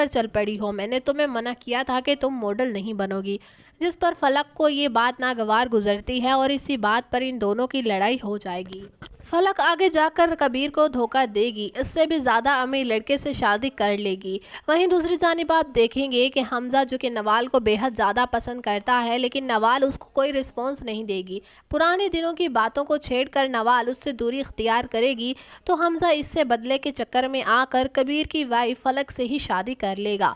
पर चल पड़ी हो, मैंने तुम्हें मना किया था कि तुम मॉडल नहीं बनोगी। जिस पर फलक को ये बात नागवार गुजरती है और इसी बात पर इन दोनों की लड़ाई हो जाएगी। फलक आगे जाकर कबीर को धोखा देगी, इससे भी ज्यादा अमीर लड़के से शादी कर लेगी। वहीं दूसरी जानिब आप देखेंगे कि हमजा जो कि नवाल को बेहद ज्यादा पसंद करता है, लेकिन नवाल उसको कोई रिस्पॉन्स नहीं देगी। पुराने दिनों की बातों को छेड़कर नवाल उससे दूरी इख्तियार करेगी, तो हमजा इससे बदले के चक्कर में आकर कबीर की वाइफ फलक से ही शादी कर लेगा।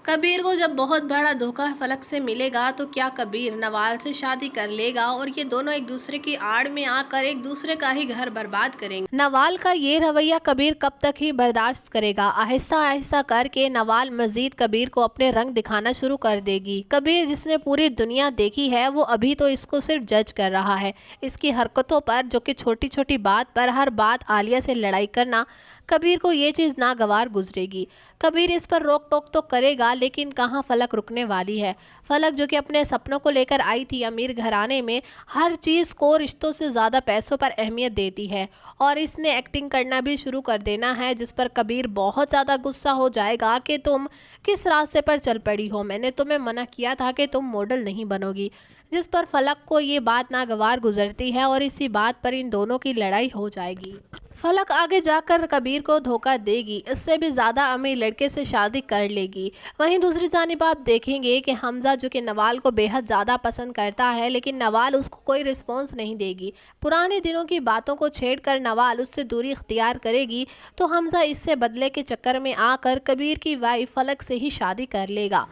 कबीर को जब बहुत बड़ा धोखा फलक से मिलेगा, तो क्या कबीर नवाल से शादी कर लेगा और ये दोनों एक दूसरे की आड़ में आकर एक दूसरे का ही घर बर्बाद करेंगे। नवाल का ये रवैया कबीर कब तक ही बर्दाश्त करेगा। आहिस्ता आहिस्ता करके नवाल मजीद कबीर को अपने रंग दिखाना शुरू कर देगी। कबीर जिसने पूरी दुनिया देखी है, वो अभी तो इसको सिर्फ जज कर रहा है। इसकी हरकतों पर, जो कि छोटी छोटी बात पर हर बात आलिया से लड़ाई करना, कबीर को ये चीज़ नागवार गुजरेगी। कबीर इस पर रोक टोक तो करेगा, लेकिन कहाँ फलक रुकने वाली है। फलक जो कि अपने सपनों को लेकर आई थी अमीर घराने में, हर चीज़ को रिश्तों से ज़्यादा पैसों पर अहमियत देती है और इसने एक्टिंग करना भी शुरू कर देना है, जिस पर कबीर बहुत ज़्यादा गुस्सा हो जाएगा कि तुम किस रास्ते पर चल पड़ी हो, मैंने तुम्हें मना किया था कि तुम मॉडल नहीं बनोगी। जिस पर फलक को ये बात नागवार गुजरती है और इसी बात पर इन दोनों की लड़ाई हो जाएगी। फलक आगे जाकर कबीर को धोखा देगी, इससे भी ज़्यादा अमीर लड़के से शादी कर लेगी। वहीं दूसरी जानिब आप देखेंगे कि हमजा जो कि नवाल को बेहद ज़्यादा पसंद करता है, लेकिन नवाल उसको कोई रिस्पॉन्स नहीं देगी। पुराने दिनों की बातों को छेड़कर नवाल उससे दूरी इख्तियार करेगी, तो हमजा इससे बदले के चक्कर में आकर कबीर की वाइफ फलक से ही शादी कर लेगा।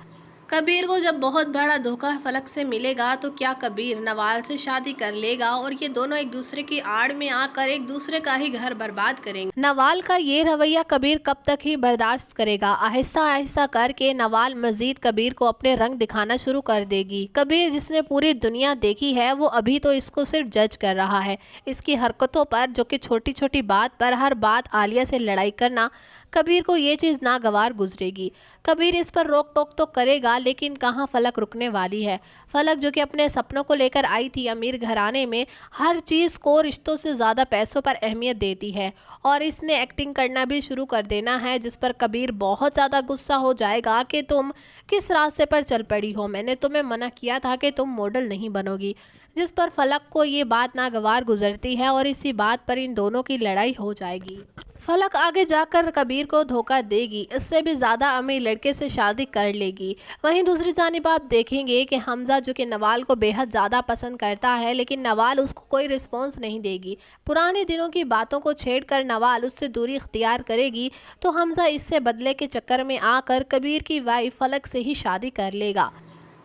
कबीर को जब बहुत बड़ा धोखा फलक से मिलेगा, तो क्या कबीर नवाल से शादी कर लेगा और ये दोनों एक दूसरे की आड़ में आकर एक दूसरे का ही घर बर्बाद करेंगे। नवाल का ये रवैया कबीर कब तक ही बर्दाश्त करेगा। आहिस्ता आहिस्ता करके नवाल मजीद कबीर को अपने रंग दिखाना शुरू कर देगी। कबीर जिसने पूरी दुनिया देखी है, वो अभी तो इसको सिर्फ जज कर रहा है। इसकी हरकतों पर, जो कि छोटी छोटी बात पर हर बात आलिया से लड़ाई करना, कबीर को ये चीज़ नागवार गुजरेगी। कबीर इस पर रोक टोक तो करेगा, लेकिन कहाँ फलक रुकने वाली है। फलक जो कि अपने सपनों को लेकर आई थी अमीर घराने में, हर चीज़ को रिश्तों से ज़्यादा पैसों पर अहमियत देती है और इसने एक्टिंग करना भी शुरू कर देना है, जिस पर कबीर बहुत ज़्यादा गुस्सा हो जाएगा कि तुम किस रास्ते पर चल पड़ी हो, मैंने तुम्हें मना किया था कि तुम मॉडल नहीं बनोगी। जिस पर फलक को ये बात नागवार गुजरती है और इसी बात पर इन दोनों की लड़ाई हो जाएगी। फलक आगे जाकर कबीर को धोखा देगी, इससे भी ज़्यादा अमीर लड़के से शादी कर लेगी। वहीं दूसरी जानिब आप देखेंगे कि हमजा जो कि नवाल को बेहद ज़्यादा पसंद करता है, लेकिन नवाल उसको कोई रिस्पॉन्स नहीं देगी। पुराने दिनों की बातों को छेड़कर नवाल उससे दूरी इख्तियार करेगी, तो हमजा इससे बदले के चक्कर में आकर कबीर की वाइफ फलक से ही शादी कर लेगा।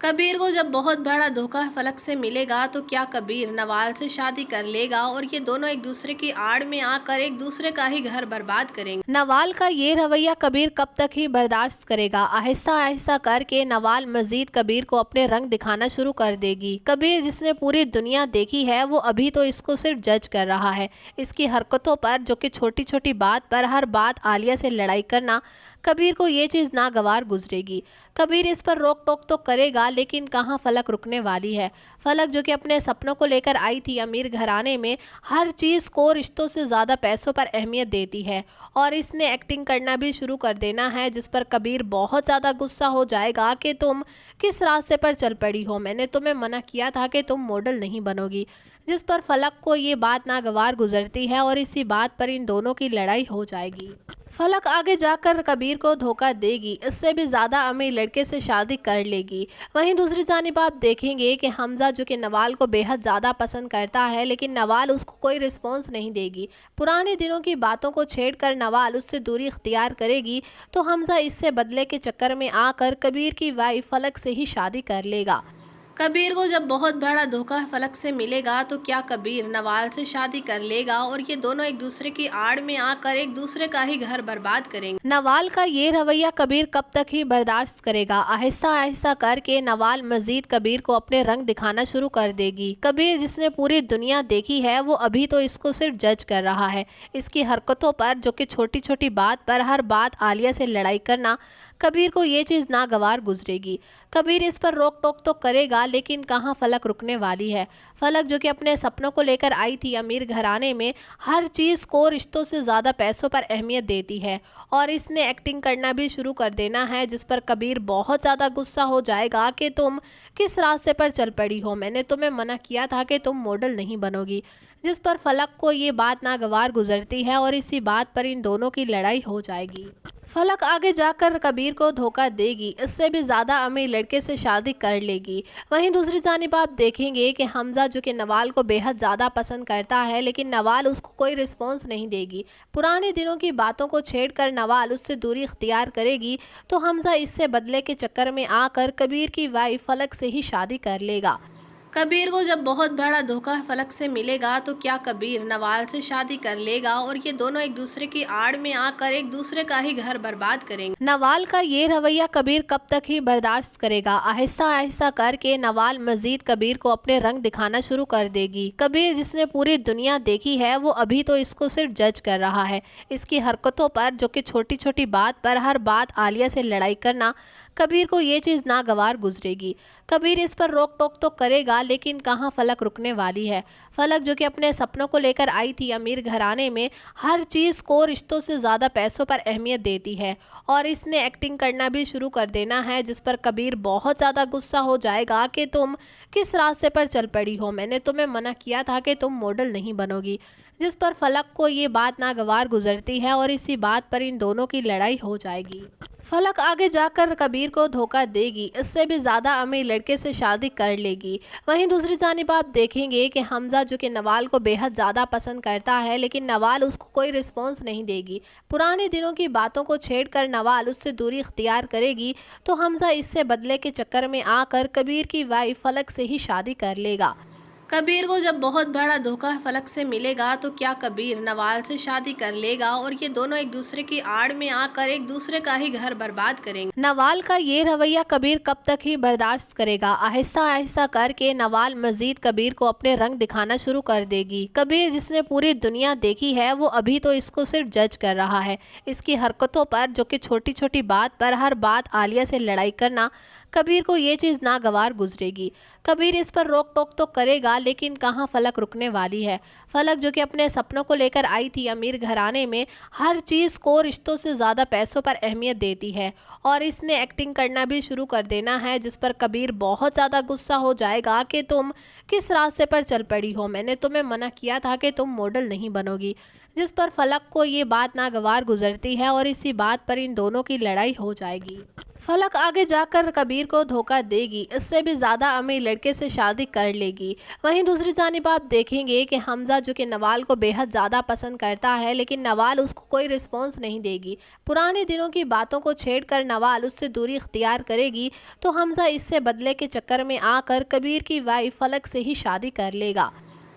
कबीर को जब बहुत बड़ा धोखा फलक से मिलेगा, तो क्या कबीर नवाल से शादी कर लेगा और ये दोनों एक दूसरे की आड़ में आकर एक दूसरे का ही घर बर्बाद करेंगे। नवाल का ये रवैया कबीर कब तक ही बर्दाश्त करेगा। आहिस्ता आहिस्ता करके नवाल मजीद कबीर को अपने रंग दिखाना शुरू कर देगी। कबीर जिसने पूरी दुनिया देखी है, वो अभी तो इसको सिर्फ जज कर रहा है। इसकी हरकतों पर, जो कि छोटी छोटी बात पर हर बात आलिया से लड़ाई करना, कबीर को ये चीज़ नागवार गुजरेगी। कबीर इस पर रोक टोक तो करेगा, लेकिन कहाँ फलक रुकने वाली है। फलक जो कि अपने सपनों को लेकर आई थी अमीर घराने में, हर चीज़ को रिश्तों से ज़्यादा पैसों पर अहमियत देती है और इसने एक्टिंग करना भी शुरू कर देना है, जिस पर कबीर बहुत ज़्यादा गुस्सा हो जाएगा कि तुम किस रास्ते पर चल पड़ी हो, मैंने तुम्हें मना किया था कि तुम मॉडल नहीं बनोगी। जिस पर फलक को ये बात नागवार गुजरती है और इसी बात पर इन दोनों की लड़ाई हो जाएगी। फलक आगे जाकर कबीर को धोखा देगी, इससे भी ज़्यादा अमीर लड़के से शादी कर लेगी। वहीं दूसरी जानिब आप देखेंगे कि हमजा जो कि नवाल को बेहद ज़्यादा पसंद करता है, लेकिन नवाल उसको कोई रिस्पॉन्स नहीं देगी। पुराने दिनों की बातों को छेड़कर नवाल उससे दूरी इख्तियार करेगी, तो हमजा इससे बदले के चक्कर में आकर कबीर की वाइफ फलक से ही शादी कर लेगा। कबीर को जब बहुत बड़ा धोखा फलक से मिलेगा, तो क्या कबीर नवाल से शादी कर लेगा और ये दोनों एक दूसरे की आड़ में आकर एक दूसरे का ही घर बर्बाद करेंगे। नवाल का ये रवैया कबीर कब तक ही बर्दाश्त करेगा। आहिस्ता आहिस्ता करके नवाल मजीद कबीर को अपने रंग दिखाना शुरू कर देगी। कबीर जिसने पूरी दुनिया देखी है, वो अभी तो इसको सिर्फ जज कर रहा है। इसकी हरकतों पर, जो कि छोटी छोटी बात पर हर बात आलिया से लड़ाई करना, कबीर को ये चीज़ नागवार गुजरेगी। कबीर इस पर रोक टोक तो करेगा, लेकिन कहाँ फलक रुकने वाली है। फलक जो कि अपने सपनों को लेकर आई थी अमीर घराने में, हर चीज़ को रिश्तों से ज़्यादा पैसों पर अहमियत देती है और इसने एक्टिंग करना भी शुरू कर देना है, जिस पर कबीर बहुत ज़्यादा गुस्सा हो जाएगा कि तुम किस रास्ते पर चल पड़ी हो, मैंने तुम्हें मना किया था कि तुम मॉडल नहीं बनोगी। जिस पर फलक को ये बात नागवार गुजरती है और इसी बात पर इन दोनों की लड़ाई हो जाएगी। फलक आगे जाकर कबीर को धोखा देगी, इससे भी ज़्यादा अमीर लड़के से शादी कर लेगी। वहीं दूसरी जानिब आप देखेंगे कि हमजा जो कि नवाल को बेहद ज़्यादा पसंद करता है, लेकिन नवाल उसको कोई रिस्पॉन्स नहीं देगी। पुराने दिनों की बातों को छेड़कर नवाल उससे दूरी इख्तियार करेगी, तो हमजा इससे बदले के चक्कर में आकर कबीर की वाइफ फलक से ही शादी कर लेगा। कबीर को जब बहुत बड़ा धोखा फलक से मिलेगा, तो क्या कबीर नवाल से शादी कर लेगा और ये दोनों एक दूसरे की आड़ में आकर एक दूसरे का ही घर बर्बाद करेंगे। नवाल का ये रवैया कबीर कब तक ही बर्दाश्त करेगा। आहिस्ता आहिस्ता करके नवाल मजीद कबीर को अपने रंग दिखाना शुरू कर देगी। कबीर जिसने पूरी दुनिया देखी है, वो अभी तो इसको सिर्फ जज कर रहा है। इसकी हरकतों पर, जो कि छोटी छोटी बात पर हर बात आलिया से लड़ाई करना, कबीर को ये चीज़ नागवार गुजरेगी। कबीर इस पर रोक टोक तो करेगा, लेकिन कहाँ फलक रुकने वाली है। फलक जो कि अपने सपनों को लेकर आई थी अमीर घराने में, हर चीज़ को रिश्तों से ज़्यादा पैसों पर अहमियत देती है और इसने एक्टिंग करना भी शुरू कर देना है, जिस पर कबीर बहुत ज़्यादा गुस्सा हो जाएगा कि तुम किस रास्ते पर चल पड़ी हो, मैंने तुम्हें मना किया था कि तुम मॉडल नहीं बनोगी। जिस पर फलक को ये बात नागवार गुजरती है और इसी बात पर इन दोनों की लड़ाई हो जाएगी। फलक आगे जाकर कबीर को धोखा देगी, इससे भी ज़्यादा अमीर लड़के से शादी कर लेगी। वहीं दूसरी जानिब आप देखेंगे कि हमजा जो कि नवाल को बेहद ज़्यादा पसंद करता है, लेकिन नवाल उसको कोई रिस्पॉन्स नहीं देगी। पुराने दिनों की बातों को छेड़कर नवाल उससे दूरी इख्तियार करेगी, तो हमजा इससे बदले के चक्कर में आकर कबीर की वाइफ फलक से ही शादी कर लेगा। कबीर को जब बहुत बड़ा धोखा फलक से मिलेगा, तो क्या कबीर नवाल से शादी कर लेगा और ये दोनों एक दूसरे की आड़ में आकर एक दूसरे का ही घर बर्बाद करेंगे। नवाल का ये रवैया कबीर कब तक ही बर्दाश्त करेगा। आहिस्ता आहिस्ता करके नवाल मजीद कबीर को अपने रंग दिखाना शुरू कर देगी। कबीर जिसने पूरी दुनिया देखी है, वो अभी तो इसको सिर्फ जज कर रहा है। इसकी हरकतों पर, जो कि छोटी छोटी बात पर हर बात आलिया से लड़ाई करना, कबीर को ये चीज़ नागवार गुजरेगी। कबीर इस पर रोक टोक तो करेगा, लेकिन कहाँ फलक रुकने वाली है। फलक जो कि अपने सपनों को लेकर आई थी अमीर घराने में, हर चीज़ को रिश्तों से ज़्यादा पैसों पर अहमियत देती है और इसने एक्टिंग करना भी शुरू कर देना है, जिस पर कबीर बहुत ज़्यादा गुस्सा हो जाएगा कि तुम किस रास्ते पर चल पड़ी हो, मैंने तुम्हें मना किया था कि तुम मॉडल नहीं बनोगी। जिस पर फलक को ये बात नागवार गुजरती है और इसी बात पर इन दोनों की लड़ाई हो जाएगी। फलक आगे जाकर कबीर को धोखा देगी, इससे भी ज़्यादा अमीर लड़के से शादी कर लेगी। वहीं दूसरी जानिब आप देखेंगे कि हमजा जो कि नवाल को बेहद ज़्यादा पसंद करता है, लेकिन नवाल उसको कोई रिस्पॉन्स नहीं देगी। पुराने दिनों की बातों को छेड़कर नवाल उससे दूरी इख्तियार करेगी, तो हमजा इससे बदले के चक्कर में आकर कबीर की वाइफ फलक से ही शादी कर लेगा।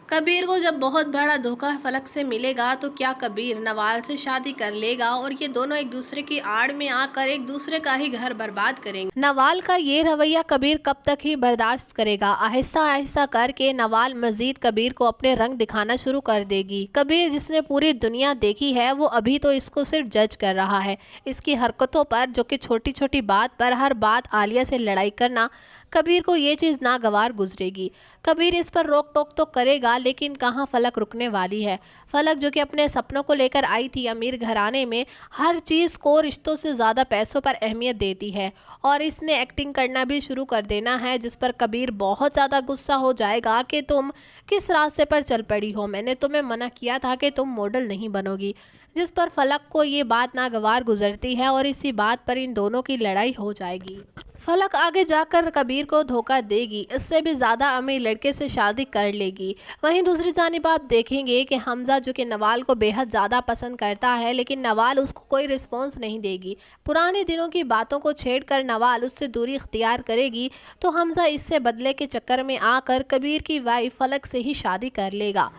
कबीर को जब बहुत बड़ा धोखा फलक से मिलेगा, तो क्या कबीर नवाल से शादी कर लेगा और ये दोनों एक दूसरे की आड़ में आकर एक दूसरे का ही घर बर्बाद करेंगे। नवाल का ये रवैया कबीर कब तक ही बर्दाश्त करेगा। आहिस्ता आहिस्ता करके नवाल मजीद कबीर को अपने रंग दिखाना शुरू कर देगी। कबीर जिसने पूरी दुनिया देखी है, वो अभी तो इसको सिर्फ जज कर रहा है। इसकी हरकतों पर, जो कि छोटी छोटी बात पर हर बात आलिया से लड़ाई करना, कबीर को ये चीज़ नागवार गुजरेगी। कबीर इस पर रोक टोक तो करेगा, लेकिन कहाँ फलक रुकने वाली है। फलक जो कि अपने सपनों को लेकर आई थी अमीर घराने में, हर चीज़ को रिश्तों से ज़्यादा पैसों पर अहमियत देती है और इसने एक्टिंग करना भी शुरू कर देना है, जिस पर कबीर बहुत ज़्यादा गुस्सा हो जाएगा कि तुम किस रास्ते पर चल पड़ी हो, मैंने तुम्हें मना किया था कि तुम मॉडल नहीं बनोगी। जिस पर फलक को ये बात नागवार गुजरती है और इसी बात पर इन दोनों की लड़ाई हो जाएगी। फलक आगे जाकर कबीर को धोखा देगी, इससे भी ज़्यादा अमीर लड़के से शादी कर लेगी। वहीं दूसरी जानिब आप देखेंगे कि हमजा जो कि नवाल को बेहद ज़्यादा पसंद करता है, लेकिन नवाल उसको कोई रिस्पॉन्स नहीं देगी। पुराने दिनों की बातों को छेड़कर नवाल उससे दूरी इख्तियार करेगी, तो हमजा इससे बदले के चक्कर में आकर कबीर की वाइफ फलक से ही शादी कर लेगा।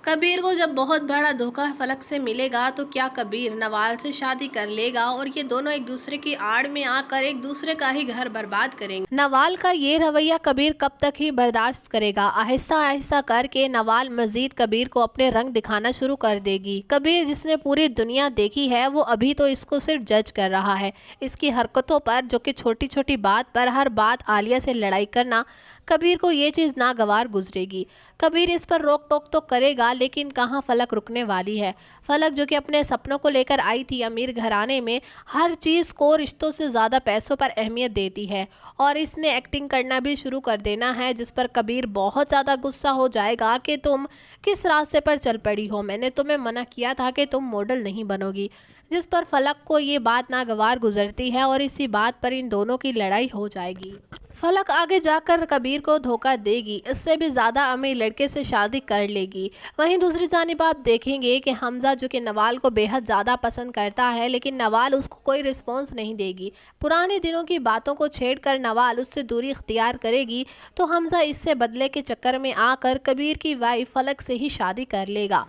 कबीर को जब बहुत बड़ा धोखा फलक से मिलेगा तो क्या कबीर नवाल से शादी कर लेगा और ये दोनों एक दूसरे की आड़ में आकर एक दूसरे का ही घर बर्बाद करेंगे। नवाल का ये रवैया कबीर कब तक ही बर्दाश्त करेगा। आहिस्ता आहिस्ता करके नवाल मजीद कबीर को अपने रंग दिखाना शुरू कर देगी। कबीर जिसने पूरी दुनिया देखी है वो अभी तो इसको सिर्फ जज कर रहा है। इसकी हरकतों पर, जो कि छोटी छोटी बात पर हर बात आलिया से लड़ाई करना, कबीर को ये चीज़ नागवार गुजरेगी। कबीर इस पर रोक टोक तो करेगा, लेकिन कहाँ फलक रुकने वाली है। फलक जो कि अपने सपनों को लेकर आई थी अमीर घराने में, हर चीज़ को रिश्तों से ज़्यादा पैसों पर अहमियत देती है और इसने एक्टिंग करना भी शुरू कर देना है, जिस पर कबीर बहुत ज़्यादा गुस्सा हो जाएगा कि तुम किस रास्ते पर चल पड़ी हो, मैंने तुम्हें मना किया था कि तुम मॉडल नहीं बनोगी। जिस पर फलक को ये बात नागवार गुजरती है और इसी बात पर इन दोनों की लड़ाई हो जाएगी। फलक आगे जाकर कबीर को धोखा देगी, इससे भी ज़्यादा अमीर लड़के से शादी कर लेगी। वहीं दूसरी जानिब आप देखेंगे कि हमजा जो कि नवाल को बेहद ज़्यादा पसंद करता है, लेकिन नवाल उसको कोई रिस्पॉन्स नहीं देगी। पुराने दिनों की बातों को छेड़कर नवाल उससे दूरी इख्तियार करेगी तो हमजा इससे बदले के चक्कर में आकर कबीर की वाइफ फलक से ही शादी कर लेगा।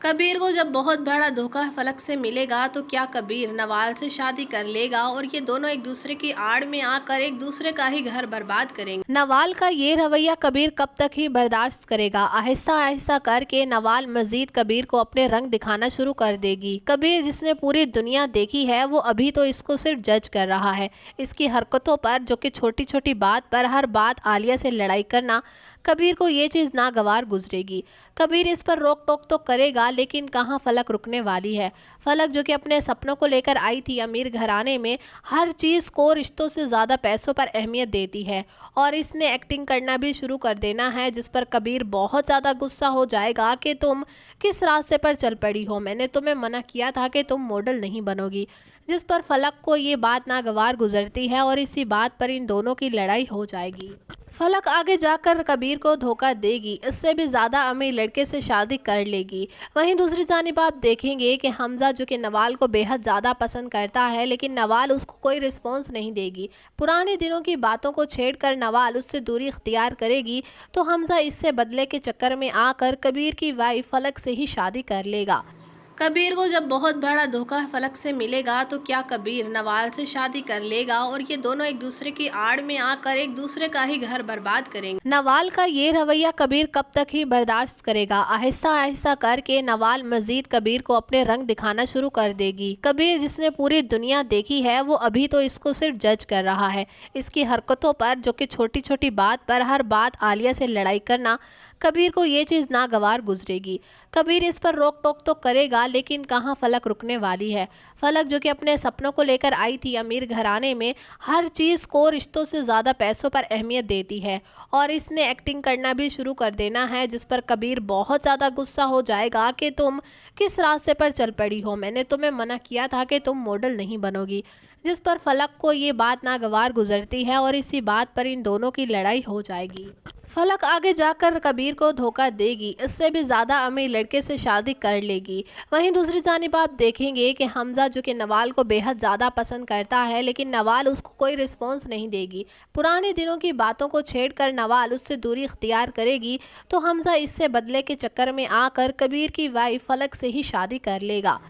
कबीर को जब बहुत बड़ा धोखा फलक से मिलेगा तो क्या कबीर नवाल से शादी कर लेगा और ये दोनों एक दूसरे की आड़ में आकर एक दूसरे का ही घर बर्बाद करेंगे। नवाल का ये रवैया कबीर कब तक ही बर्दाश्त करेगा। आहिस्ता आहिस्ता करके नवाल मजीद कबीर को अपने रंग दिखाना शुरू कर देगी। कबीर जिसने पूरी दुनिया देखी है वो अभी तो इसको सिर्फ जज कर रहा है। इसकी हरकतों पर, जो कि छोटी छोटी बात पर हर बात आलिया से लड़ाई करना, कबीर को ये चीज़ नागवार गुजरेगी। कबीर इस पर रोक टोक तो करेगा, लेकिन कहाँ फलक रुकने वाली है। फलक जो कि अपने सपनों को लेकर आई थी अमीर घराने में, हर चीज़ को रिश्तों से ज़्यादा पैसों पर अहमियत देती है और इसने एक्टिंग करना भी शुरू कर देना है, जिस पर कबीर बहुत ज़्यादा गुस्सा हो जाएगा कि तुम किस रास्ते पर चल पड़ी हो, मैंने तुम्हें मना किया था कि तुम मॉडल नहीं बनोगी। जिस पर फलक को ये बात नागवार गुजरती है और इसी बात पर इन दोनों की लड़ाई हो जाएगी। फलक आगे जाकर कबीर को धोखा देगी, इससे भी ज़्यादा अमीर लड़के से शादी कर लेगी। वहीं दूसरी जानिब आप देखेंगे कि हमजा जो कि नवाल को बेहद ज़्यादा पसंद करता है, लेकिन नवाल उसको कोई रिस्पॉन्स नहीं देगी। पुराने दिनों की बातों को छेड़कर नवाल उससे दूरी इख्तियार करेगी तो हमजा इससे बदले के चक्कर में आकर कबीर की वाइफ फलक से ही शादी कर लेगा। कबीर को जब बहुत बड़ा धोखा फलक से मिलेगा तो क्या कबीर नवाल से शादी कर लेगा और ये दोनों एक दूसरे की आड़ में आकर एक दूसरे का ही घर बर्बाद करेंगे। नवाल का ये रवैया कबीर कब तक ही बर्दाश्त करेगा। आहिस्ता आहिस्ता करके नवाल मजीद कबीर को अपने रंग दिखाना शुरू कर देगी। कबीर जिसने पूरी दुनिया देखी है वो अभी तो इसको सिर्फ जज कर रहा है। इसकी हरकतों पर, जो कि छोटी छोटी बात पर हर बात आलिया से लड़ाई करना, कबीर को ये चीज़ नागवार गुजरेगी। कबीर इस पर रोक टोक तो करेगा, लेकिन कहाँ फलक रुकने वाली है। फलक जो कि अपने सपनों को लेकर आई थी अमीर घराने में, हर चीज़ को रिश्तों से ज़्यादा पैसों पर अहमियत देती है और इसने एक्टिंग करना भी शुरू कर देना है, जिस पर कबीर बहुत ज़्यादा गुस्सा हो जाएगा कि तुम किस रास्ते पर चल पड़ी हो, मैंने तुम्हें मना किया था कि तुम मॉडल नहीं बनोगी। जिस पर फलक को ये बात नागवार गुजरती है और इसी बात पर इन दोनों की लड़ाई हो जाएगी। फलक आगे जाकर कबीर को धोखा देगी, इससे भी ज़्यादा अमीर लड़के से शादी कर लेगी। वहीं दूसरी जानिब आप देखेंगे कि हमजा जो कि नवाल को बेहद ज़्यादा पसंद करता है, लेकिन नवाल उसको कोई रिस्पॉन्स नहीं देगी। पुराने दिनों की बातों को छेड़कर नवाल उससे दूरी इख्तियार करेगी तो हमजा इससे बदले के चक्कर में आकर कबीर की वाइफ फलक से ही शादी कर लेगा।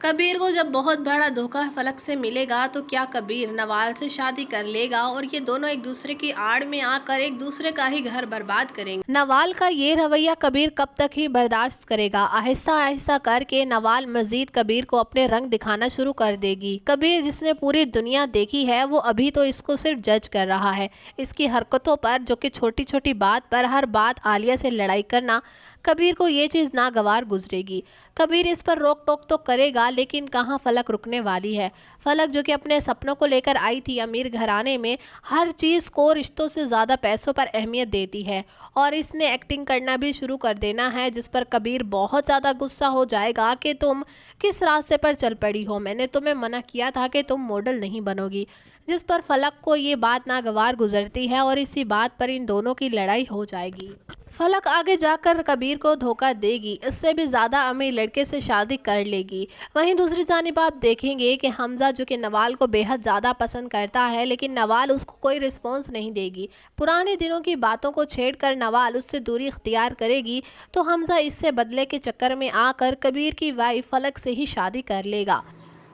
कबीर को जब बहुत बड़ा धोखा फलक से मिलेगा तो क्या कबीर नवाल से शादी कर लेगा और ये दोनों एक दूसरे की आड़ में आकर एक दूसरे का ही घर बर्बाद करेंगे। नवाल का ये रवैया कबीर कब तक ही बर्दाश्त करेगा। आहिस्ता आहिस्ता करके नवाल मजीद कबीर को अपने रंग दिखाना शुरू कर देगी। कबीर जिसने पूरी दुनिया देखी है वो अभी तो इसको सिर्फ जज कर रहा है। इसकी हरकतों पर, जो कि छोटी छोटी बात पर हर बात आलिया से लड़ाई करना, कबीर को ये चीज़ नागवार गुजरेगी। कबीर इस पर रोक टोक तो करेगा, लेकिन कहाँ फलक रुकने वाली है। फलक जो कि अपने सपनों को लेकर आई थी अमीर घराने में, हर चीज़ को रिश्तों से ज़्यादा पैसों पर अहमियत देती है और इसने एक्टिंग करना भी शुरू कर देना है, जिस पर कबीर बहुत ज़्यादा गुस्सा हो जाएगा कि तुम किस रास्ते पर चल पड़ी हो, मैंने तुम्हें मना किया था कि तुम मॉडल नहीं बनोगी। जिस पर फलक को ये बात नागवार गुजरती है और इसी बात पर इन दोनों की लड़ाई हो जाएगी। फलक आगे जाकर कबीर को धोखा देगी, इससे भी ज्यादा अमीर लड़के से शादी कर लेगी। वहीं दूसरी जानिब आप देखेंगे कि हमजा जो कि नवाल को बेहद ज्यादा पसंद करता है, लेकिन नवाल उसको कोई रिस्पॉन्स नहीं देगी। पुराने दिनों की बातों को छेड़कर नवाल उससे दूरी इख्तियार करेगी, तो हमजा इससे बदले के चक्कर में आकर कबीर की वाइफ फलक से ही शादी कर लेगा।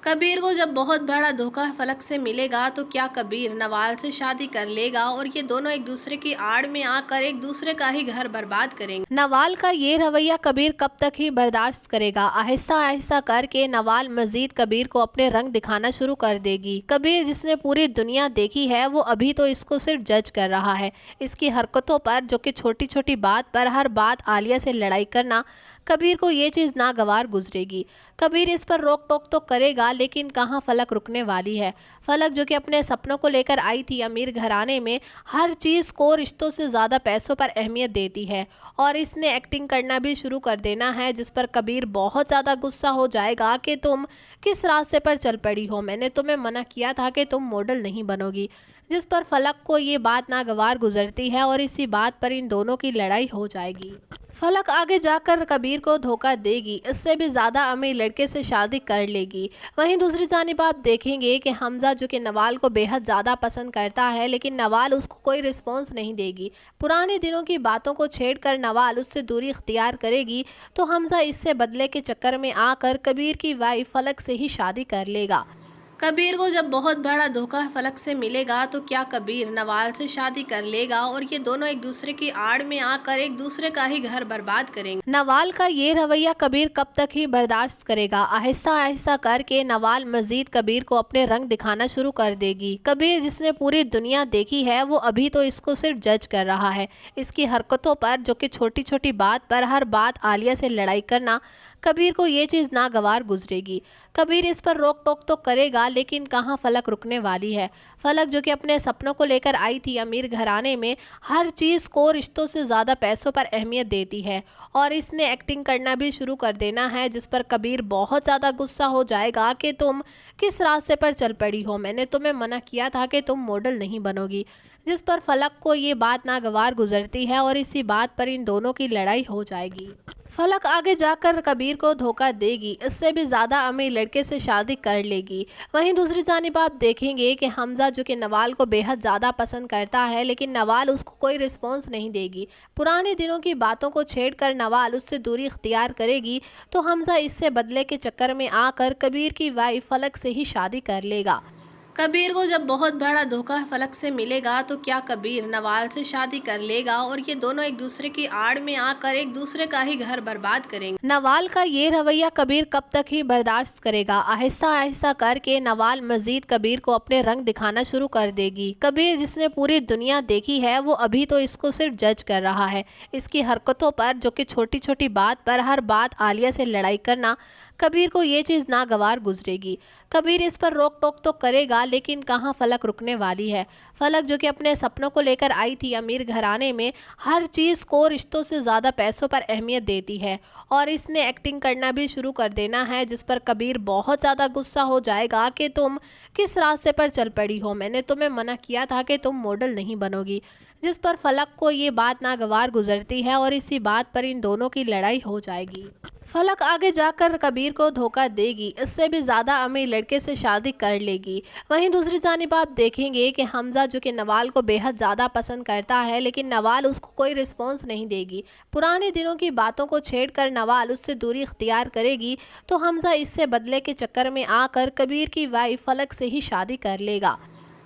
कबीर को जब बहुत बड़ा धोखा फलक से मिलेगा, तो क्या कबीर नवाल से शादी कर लेगा और ये दोनों एक दूसरे की आड़ में आकर एक दूसरे का ही घर बर्बाद करेंगे। नवाल का ये रवैया कबीर कब तक ही बर्दाश्त करेगा। आहिस्ता आहिस्ता करके नवाल मजीद कबीर को अपने रंग दिखाना शुरू कर देगी। कबीर जिसने पूरी दुनिया देखी है, वो अभी तो इसको सिर्फ जज कर रहा है। इसकी हरकतों पर, जो कि छोटी छोटी बात पर हर बात आलिया से लड़ाई करना, कबीर को ये चीज़ नागवार गुजरेगी। कबीर इस पर रोक टोक तो करेगा, लेकिन कहाँ फलक रुकने वाली है। फलक जो कि अपने सपनों को लेकर आई थी अमीर घराने में, हर चीज़ को रिश्तों से ज़्यादा पैसों पर अहमियत देती है और इसने एक्टिंग करना भी शुरू कर देना है, जिस पर कबीर बहुत ज़्यादा गुस्सा हो जाएगा कि तुम किस रास्ते पर चल पड़ी हो, मैंने तुम्हें मना किया था कि तुम मॉडल नहीं बनोगी। जिस पर फलक को ये बात नागवार गुजरती है और इसी बात पर इन दोनों की लड़ाई हो जाएगी। फलक आगे जाकर कबीर को धोखा देगी, इससे भी ज़्यादा अमीर लड़के से शादी कर लेगी। वहीं दूसरी जानिब आप देखेंगे कि हमजा जो कि नवाल को बेहद ज़्यादा पसंद करता है, लेकिन नवाल उसको कोई रिस्पॉन्स नहीं देगी। पुराने दिनों की बातों को छेड़कर नवाल उससे दूरी इख्तियार करेगी, तो हमजा इससे बदले के चक्कर में आकर कबीर की वाइफ फलक से ही शादी कर लेगा। कबीर को जब बहुत बड़ा धोखा फलक से मिलेगा, तो क्या कबीर नवाल से शादी कर लेगा और ये दोनों एक दूसरे की आड़ में आकर एक दूसरे का ही घर बर्बाद करेंगे। नवाल का ये रवैया कबीर कब तक ही बर्दाश्त करेगा। आहिस्ता आहिस्ता करके नवाल मजीद कबीर को अपने रंग दिखाना शुरू कर देगी। कबीर जिसने पूरी दुनिया देखी है, वो अभी तो इसको सिर्फ जज कर रहा है। इसकी हरकतों पर, जो कि छोटी छोटी बात पर हर बात आलिया से लड़ाई करना, कबीर को ये चीज़ नागवार गुजरेगी। कबीर इस पर रोक टोक तो करेगा, लेकिन कहाँ फलक रुकने वाली है। फलक जो कि अपने सपनों को लेकर आई थी अमीर घराने में, हर चीज़ को रिश्तों से ज़्यादा पैसों पर अहमियत देती है और इसने एक्टिंग करना भी शुरू कर देना है, जिस पर कबीर बहुत ज़्यादा गुस्सा हो जाएगा कि तुम किस रास्ते पर चल पड़ी हो, मैंने तुम्हें मना किया था कि तुम मॉडल नहीं बनोगी। जिस पर फलक को ये बात नागवार गुजरती है और इसी बात पर इन दोनों की लड़ाई हो जाएगी। फलक आगे जाकर कबीर को धोखा देगी, इससे भी ज़्यादा अमीर लड़के से शादी कर लेगी। वहीं दूसरी जानिब आप देखेंगे कि हमजा जो कि नवाल को बेहद ज़्यादा पसंद करता है, लेकिन नवाल उसको कोई रिस्पॉन्स नहीं देगी। पुराने दिनों की बातों को छेड़कर नवाल उससे दूरी इख्तियार करेगी, तो हमजा इससे बदले के चक्कर में आकर कबीर की वाइफ फलक से ही शादी कर लेगा। कबीर को जब बहुत बड़ा धोखा फलक से मिलेगा, तो क्या कबीर नवाल से शादी कर लेगा और ये दोनों एक दूसरे की आड़ में आकर एक दूसरे का ही घर बर्बाद करेंगे। नवाल का ये रवैया कबीर कब तक ही बर्दाश्त करेगा। आहिस्ता आहिस्ता करके नवाल मजीद कबीर को अपने रंग दिखाना शुरू कर देगी। कबीर जिसने पूरी दुनिया देखी है, वो अभी तो इसको सिर्फ जज कर रहा है। इसकी हरकतों पर, जो कि छोटी छोटी बात पर हर बात आलिया से लड़ाई करना, कबीर को ये चीज़ नागवार गुजरेगी। कबीर इस पर रोक टोक तो करेगा, लेकिन कहाँ फलक रुकने वाली है। फलक जो कि अपने सपनों को लेकर आई थी अमीर घराने में, हर चीज़ को रिश्तों से ज़्यादा पैसों पर अहमियत देती है और इसने एक्टिंग करना भी शुरू कर देना है, जिस पर कबीर बहुत ज़्यादा गुस्सा हो जाएगा कि तुम किस रास्ते पर चल पड़ी हो, मैंने तुम्हें मना किया था कि तुम मॉडल नहीं बनोगी। जिस पर फलक को ये बात नागवार गुजरती है और इसी बात पर इन दोनों की लड़ाई हो जाएगी। फलक आगे जाकर कबीर को धोखा देगी, इससे भी ज़्यादा अमीर लड़के से शादी कर लेगी। वहीं दूसरी जानिब आप देखेंगे कि हमजा जो कि नवाल को बेहद ज़्यादा पसंद करता है, लेकिन नवाल उसको कोई रिस्पॉन्स नहीं देगी। पुराने दिनों की बातों को छेड़कर नवाल उससे दूरी इख्तियार करेगी, तो हमजा इससे बदले के चक्कर में आकर कबीर की वाइफ फलक से ही शादी कर लेगा।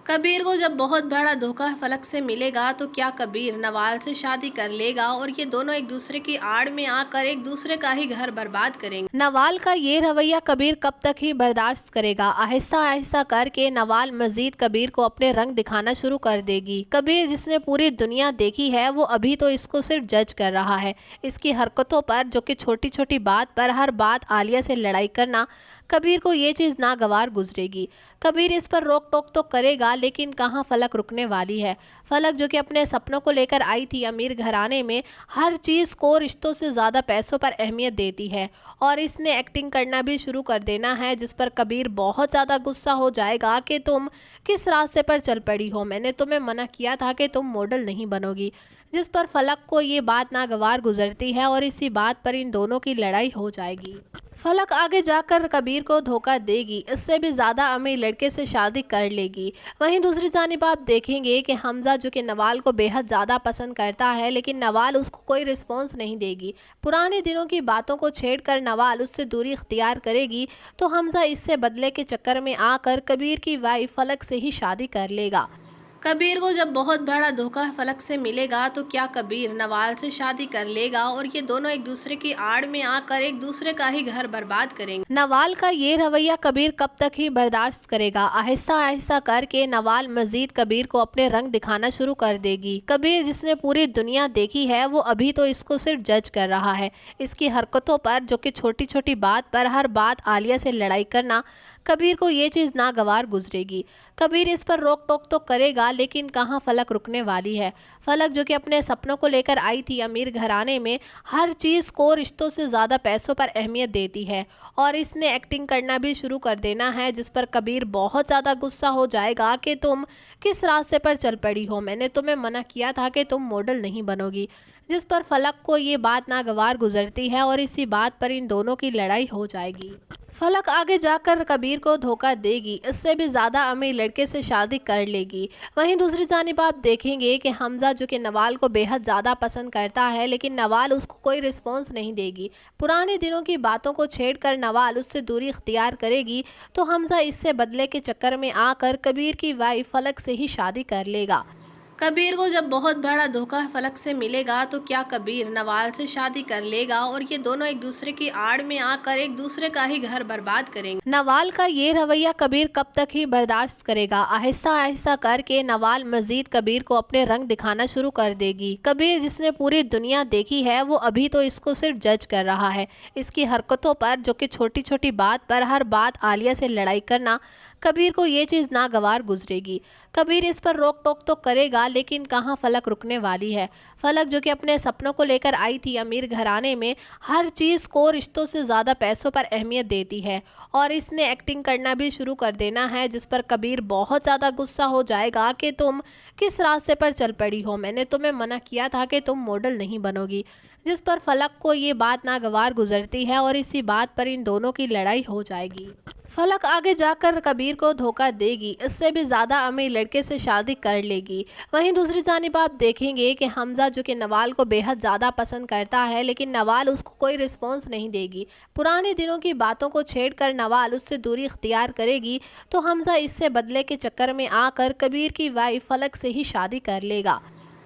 कबीर को जब बहुत बड़ा धोखा फलक से मिलेगा, तो क्या कबीर नवाल से शादी कर लेगा और ये दोनों एक दूसरे की आड़ में आकर एक दूसरे का ही घर बर्बाद करेंगे। नवाल का ये रवैया कबीर कब तक ही बर्दाश्त करेगा। आहिस्ता आहिस्ता करके नवाल मजीद कबीर को अपने रंग दिखाना शुरू कर देगी। कबीर जिसने पूरी दुनिया देखी है, वो अभी तो इसको सिर्फ जज कर रहा है। इसकी हरकतों पर, जो कि छोटी छोटी बात पर हर बात आलिया से लड़ाई करना, कबीर को ये चीज़ नागवार गुजरेगी। कबीर इस पर रोक टोक तो करेगा, लेकिन कहाँ फलक रुकने वाली है। फलक जो कि अपने सपनों को लेकर आई थी अमीर घराने में, हर चीज़ को रिश्तों से ज़्यादा पैसों पर अहमियत देती है और इसने एक्टिंग करना भी शुरू कर देना है, जिस पर कबीर बहुत ज़्यादा गुस्सा हो जाएगा कि तुम किस रास्ते पर चल पड़ी हो, मैंने तुम्हें मना किया था कि तुम मॉडल नहीं बनोगी। जिस पर फलक को ये बात नागवार गुजरती है और इसी बात पर इन दोनों की लड़ाई हो जाएगी। फलक आगे जाकर कबीर को धोखा देगी, इससे भी ज़्यादा अमीर लड़के से शादी कर लेगी। वहीं दूसरी जानिब आप देखेंगे कि हमजा जो कि नवाल को बेहद ज़्यादा पसंद करता है, लेकिन नवाल उसको कोई रिस्पॉन्स नहीं देगी। पुराने दिनों की बातों को छेड़कर नवाल उससे दूरी इख्तियार करेगी, तो हमजा इससे बदले के चक्कर में आकर कबीर की वाइफ फलक से ही शादी कर लेगा। कबीर को जब बहुत बड़ा धोखा फलक से मिलेगा, तो क्या कबीर नवाल से शादी कर लेगा और ये दोनों एक दूसरे की आड़ में आकर एक दूसरे का ही घर बर्बाद करेंगे। नवाल का ये रवैया कबीर कब तक ही बर्दाश्त करेगा। आहिस्ता आहिस्ता करके नवाल मजीद कबीर को अपने रंग दिखाना शुरू कर देगी। कबीर जिसने पूरी दुनिया देखी है, वो अभी तो इसको सिर्फ जज कर रहा है। इसकी हरकतों पर, जो कि छोटी छोटी बात पर हर बात आलिया से लड़ाई करना, कबीर को ये चीज़ नागवार गुजरेगी। कबीर इस पर रोक टोक तो करेगा, लेकिन कहाँ फलक रुकने वाली है। फलक जो कि अपने सपनों को लेकर आई थी अमीर घराने में, हर चीज़ को रिश्तों से ज़्यादा पैसों पर अहमियत देती है और इसने एक्टिंग करना भी शुरू कर देना है, जिस पर कबीर बहुत ज़्यादा गुस्सा हो जाएगा कि तुम किस रास्ते पर चल पड़ी हो, मैंने तुम्हें मना किया था कि तुम मॉडल नहीं बनोगी। जिस पर फलक को ये बात नागवार गुजरती है और इसी बात पर इन दोनों की लड़ाई हो जाएगी। फलक आगे जाकर कबीर को धोखा देगी, इससे भी ज़्यादा अमीर लड़के से शादी कर लेगी। वहीं दूसरी जानिब आप देखेंगे कि हमजा जो कि नवाल को बेहद ज़्यादा पसंद करता है, लेकिन नवाल उसको कोई रिस्पॉन्स नहीं देगी। पुराने दिनों की बातों को छेड़कर नवाल उससे दूरी इख्तियार करेगी, तो हमजा इससे बदले के चक्कर में आकर कबीर की वाइफ फलक से ही शादी कर लेगा। कबीर को जब बहुत बड़ा धोखा फलक से मिलेगा, तो क्या कबीर नवाल से शादी कर लेगा और ये दोनों एक दूसरे की आड़ में आकर एक दूसरे का ही घर बर्बाद करेंगे। नवाल का ये रवैया कबीर कब तक ही बर्दाश्त करेगा। आहिस्ता आहिस्ता करके नवाल मजीद कबीर को अपने रंग दिखाना शुरू कर देगी। कबीर जिसने पूरी दुनिया देखी है, वो अभी तो इसको सिर्फ जज कर रहा है। इसकी हरकतों पर, जो कि छोटी छोटी बात पर हर बात आलिया से लड़ाई करना, कबीर को ये चीज़ नागवार गुजरेगी। कबीर इस पर रोक टोक तो करेगा, लेकिन कहाँ फलक रुकने वाली है। फलक जो कि अपने सपनों को लेकर आई थी अमीर घराने में, हर चीज़ को रिश्तों से ज़्यादा पैसों पर अहमियत देती है और इसने एक्टिंग करना भी शुरू कर देना है, जिस पर कबीर बहुत ज़्यादा गुस्सा हो जाएगा कि तुम किस रास्ते पर चल पड़ी हो, मैंने तुम्हें मना किया था कि तुम मॉडल नहीं बनोगी। जिस पर फलक को ये बात नागवार गुजरती है और इसी बात पर इन दोनों की लड़ाई हो जाएगी। फलक आगे जाकर कबीर को धोखा देगी, इससे भी ज़्यादा अमीर लड़के से शादी कर लेगी। वहीं दूसरी जानिब आप देखेंगे कि हमजा जो कि नवाल को बेहद ज़्यादा पसंद करता है, लेकिन नवाल उसको कोई रिस्पॉन्स नहीं देगी। पुराने दिनों की बातों को छेड़कर नवाल उससे दूरी इख्तियार करेगी, तो हमजा इससे बदले के चक्कर में आकर कबीर की वाइफ फलक से ही शादी कर लेगा।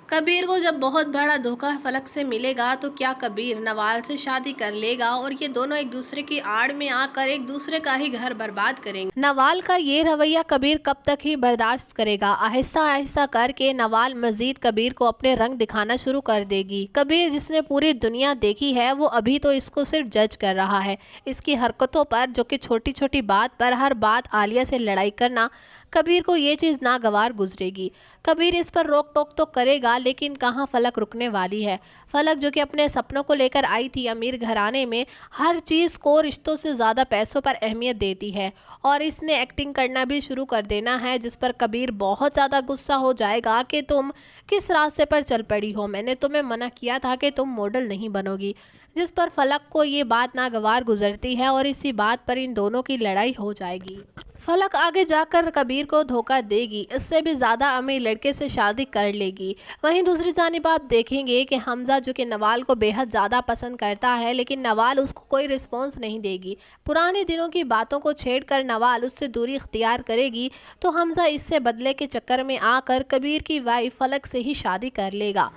कबीर को जब बहुत बड़ा धोखा फलक से मिलेगा, तो क्या कबीर नवाल से शादी कर लेगा और ये दोनों एक दूसरे की आड़ में आकर एक दूसरे का ही घर बर्बाद करेंगे। नवाल का ये रवैया कबीर कब तक ही बर्दाश्त करेगा। आहिस्ता आहिस्ता करके नवाल मजीद कबीर को अपने रंग दिखाना शुरू कर देगी। कबीर जिसने पूरी दुनिया देखी है, वो अभी तो इसको सिर्फ जज कर रहा है। इसकी हरकतों पर, जो कि छोटी छोटी बात पर हर बात आलिया से लड़ाई करना, कबीर को ये चीज़ नागवार गुजरेगी। कबीर इस पर रोक टोक तो करेगा, लेकिन कहाँ फलक रुकने वाली है। फलक जो कि अपने सपनों को लेकर आई थी अमीर घराने में, हर चीज़ को रिश्तों से ज़्यादा पैसों पर अहमियत देती है और इसने एक्टिंग करना भी शुरू कर देना है, जिस पर कबीर बहुत ज़्यादा गुस्सा हो जाएगा कि तुम किस रास्ते पर चल पड़ी हो, मैंने तुम्हें मना किया था कि तुम मॉडल नहीं बनोगी। जिस पर फलक को ये बात नागवार गुजरती है और इसी बात पर इन दोनों की लड़ाई हो जाएगी। फलक आगे जाकर कबीर को धोखा देगी, इससे भी ज़्यादा अमीर लड़के से शादी कर लेगी। वहीं दूसरी जानिब आप देखेंगे कि हमजा जो कि नवाल को बेहद ज़्यादा पसंद करता है, लेकिन नवाल उसको कोई रिस्पॉन्स नहीं देगी। पुराने दिनों की बातों को छेड़कर नवाल उससे दूरी इख्तियार करेगी, तो हमजा इससे बदले के चक्कर में आकर कबीर की वाइफ फलक से ही शादी कर लेगा।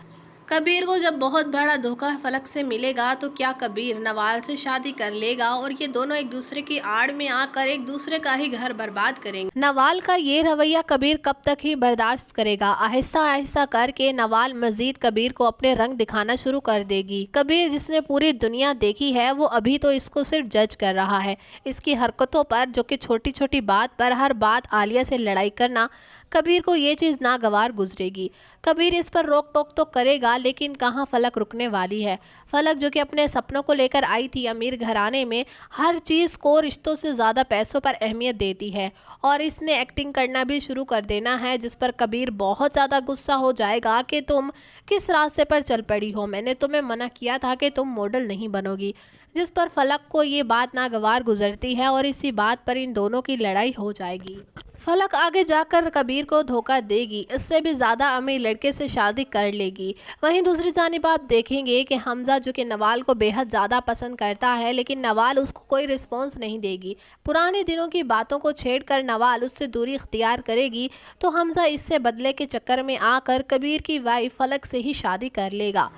कबीर को जब बहुत बड़ा धोखा फलक से मिलेगा तो क्या कबीर नवाल से शादी कर लेगा और ये दोनों एक दूसरे की आड़ में आकर एक दूसरे का ही घर बर्बाद करेंगे। नवाल का ये रवैया कबीर कब तक ही बर्दाश्त करेगा। आहिस्ता आहिस्ता करके नवाल मजीद कबीर को अपने रंग दिखाना शुरू कर देगी। कबीर जिसने पूरी दुनिया देखी है वो अभी तो इसको सिर्फ जज कर रहा है। इसकी हरकतों पर, जो कि छोटी छोटी बात पर हर बात आलिया से लड़ाई करना, कबीर को ये चीज़ नागवार गुजरेगी। कबीर इस पर रोक टोक तो करेगा, लेकिन कहाँ फलक रुकने वाली है। फलक जो कि अपने सपनों को लेकर आई थी अमीर घराने में, हर चीज़ को रिश्तों से ज़्यादा पैसों पर अहमियत देती है और इसने एक्टिंग करना भी शुरू कर देना है, जिस पर कबीर बहुत ज़्यादा गुस्सा हो जाएगा कि तुम किस रास्ते पर चल पड़ी हो, मैंने तुम्हें मना किया था कि तुम मॉडल नहीं बनोगी। जिस पर फलक को ये बात नागवार गुजरती है और इसी बात पर इन दोनों की लड़ाई हो जाएगी। फलक आगे जाकर कबीर को धोखा देगी, इससे भी ज़्यादा अमीर लड़के से शादी कर लेगी। वहीं दूसरी जानिब आप देखेंगे कि हमजा जो कि नवाल को बेहद ज़्यादा पसंद करता है, लेकिन नवाल उसको कोई रिस्पॉन्स नहीं देगी। पुराने दिनों की बातों को छेड़कर नवाल उससे दूरी इख्तियार करेगी तो हमजा इससे बदले के चक्कर में आकर कबीर की वाइफ फलक से ही शादी कर लेगा।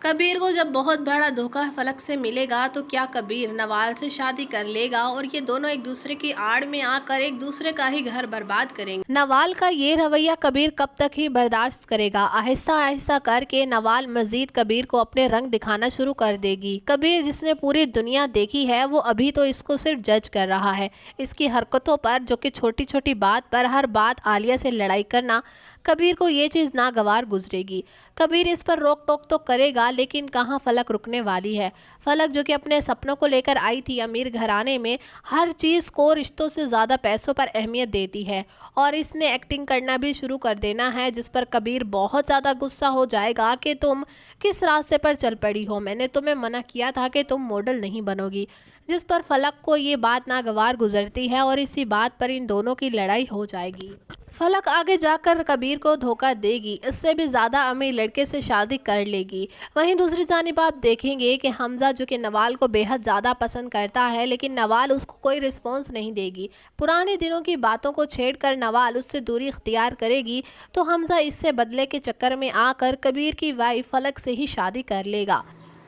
कबीर को जब बहुत बड़ा धोखा फलक से मिलेगा तो क्या कबीर नवाल से शादी कर लेगा और ये दोनों एक दूसरे की आड़ में आकर एक दूसरे का ही घर बर्बाद करेंगे। नवाल का ये रवैया कबीर कब तक ही बर्दाश्त करेगा। आहिस्ता आहिस्ता करके नवाल मजीद कबीर को अपने रंग दिखाना शुरू कर देगी। कबीर जिसने पूरी दुनिया देखी है वो अभी तो इसको सिर्फ जज कर रहा है। इसकी हरकतों पर, जो कि छोटी छोटी बात पर हर बात आलिया से लड़ाई करना, कबीर को ये चीज़ नागवार गुजरेगी। कबीर इस पर रोक टोक तो करेगा, लेकिन कहाँ फलक रुकने वाली है। फलक जो कि अपने सपनों को लेकर आई थी अमीर घराने में, हर चीज़ को रिश्तों से ज़्यादा पैसों पर अहमियत देती है और इसने एक्टिंग करना भी शुरू कर देना है, जिस पर कबीर बहुत ज़्यादा गुस्सा हो जाएगा कि तुम किस रास्ते पर चल पड़ी हो, मैंने तुम्हें मना किया था कि तुम मॉडल नहीं बनोगी। जिस पर फलक को ये बात नागवार गुजरती है और इसी बात पर इन दोनों की लड़ाई हो जाएगी। फलक आगे जाकर कबीर को धोखा देगी, इससे भी ज़्यादा अमीर लड़के से शादी कर लेगी। वहीं दूसरी जानिब आप देखेंगे कि हमजा जो कि नवाल को बेहद ज़्यादा पसंद करता है, लेकिन नवाल उसको कोई रिस्पॉन्स नहीं देगी। पुराने दिनों की बातों को छेड़कर नवाल उससे दूरी इख्तियार करेगी तो हमजा इससे बदले के चक्कर में आकर कबीर की वाइफ फलक से ही शादी कर लेगा।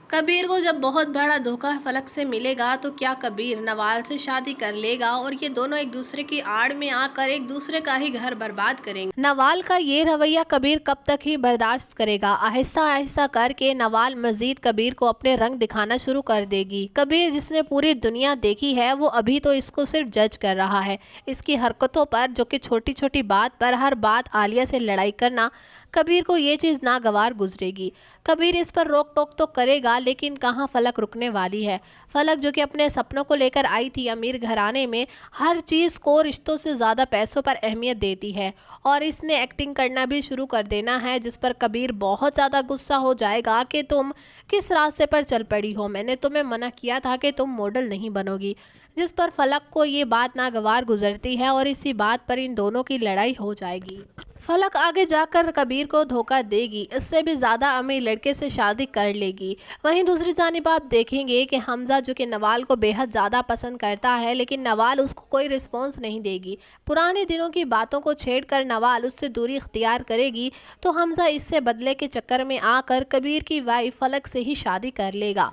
कबीर को जब बहुत बड़ा धोखा फलक से मिलेगा तो क्या कबीर नवाल से शादी कर लेगा और ये दोनों एक दूसरे की आड़ में आकर एक दूसरे का ही घर बर्बाद करेंगे। नवाल का ये रवैया कबीर कब तक ही बर्दाश्त करेगा। आहिस्ता आहिस्ता करके नवाल मजीद कबीर को अपने रंग दिखाना शुरू कर देगी। कबीर जिसने पूरी दुनिया देखी है वो अभी तो इसको सिर्फ जज कर रहा है। इसकी हरकतों पर, जो कि छोटी छोटी बात पर हर बात आलिया से लड़ाई करना, कबीर को ये चीज़ नागवार गुजरेगी। कबीर इस पर रोक टोक तो करेगा, लेकिन कहाँ फलक रुकने वाली है। फलक जो कि अपने सपनों को लेकर आई थी अमीर घराने में, हर चीज़ को रिश्तों से ज़्यादा पैसों पर अहमियत देती है और इसने एक्टिंग करना भी शुरू कर देना है, जिस पर कबीर बहुत ज़्यादा गुस्सा हो जाएगा कि तुम किस रास्ते पर चल पड़ी हो, मैंने तुम्हें मना किया था कि तुम मॉडल नहीं बनोगी। जिस पर फलक को ये बात नागवार गुजरती है और इसी बात पर इन दोनों की लड़ाई हो जाएगी। फलक आगे जाकर कबीर को धोखा देगी, इससे भी ज़्यादा अमीर लड़के से शादी कर लेगी। वहीं दूसरी जानिब आप देखेंगे कि हमजा जो कि नवाल को बेहद ज़्यादा पसंद करता है, लेकिन नवाल उसको कोई रिस्पॉन्स नहीं देगी। पुराने दिनों की बातों को छेड़कर नवाल उससे दूरी इख्तियार करेगी तो हमजा इससे बदले के चक्कर में आकर कबीर की वाइफ फलक से ही शादी कर लेगा।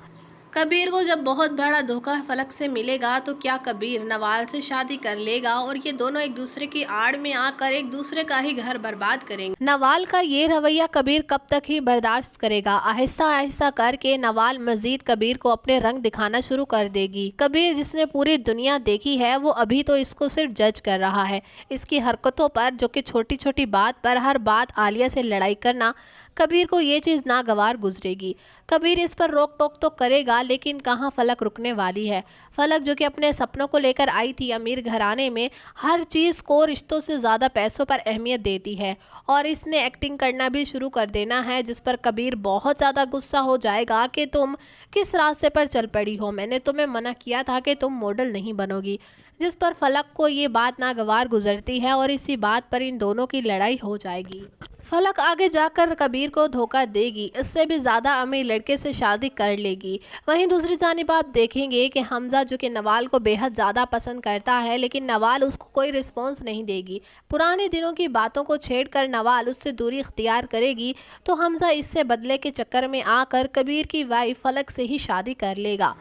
कबीर को जब बहुत बड़ा धोखा फलक से मिलेगा तो क्या कबीर नवाल से शादी कर लेगा और ये दोनों एक दूसरे की आड़ में आकर एक दूसरे का ही घर बर्बाद करेंगे। नवाल का ये रवैया कबीर कब तक ही बर्दाश्त करेगा। आहिस्ता आहिस्ता करके नवाल मजीद कबीर को अपने रंग दिखाना शुरू कर देगी। कबीर जिसने पूरी दुनिया देखी है वो अभी तो इसको सिर्फ जज कर रहा है। इसकी हरकतों पर, जो कि छोटी छोटी बात पर हर बात आलिया से लड़ाई करना, कबीर को ये चीज़ नागवार गुजरेगी। कबीर इस पर रोक टोक तो करेगा, लेकिन कहाँ फलक रुकने वाली है। फलक जो कि अपने सपनों को लेकर आई थी अमीर घराने में, हर चीज़ को रिश्तों से ज़्यादा पैसों पर अहमियत देती है और इसने एक्टिंग करना भी शुरू कर देना है, जिस पर कबीर बहुत ज़्यादा गुस्सा हो जाएगा कि तुम किस रास्ते पर चल पड़ी हो, मैंने तुम्हें मना किया था कि तुम मॉडल नहीं बनोगी। जिस पर फलक को ये बात नागवार गुजरती है और इसी बात पर इन दोनों की लड़ाई हो जाएगी। फलक आगे जाकर कबीर को धोखा देगी, इससे भी ज्यादा अमीर लड़के से शादी कर लेगी। वहीं दूसरी जानिब आप देखेंगे कि हमजा जो कि नवाल को बेहद ज्यादा पसंद करता है, लेकिन नवाल उसको कोई रिस्पॉन्स नहीं देगी। पुराने दिनों की बातों को छेड़कर नवाल उससे दूरी इख्तियार करेगी, तो हमजा इससे बदले के चक्कर में आकर कबीर की वाइफ फलक से ही शादी कर लेगा।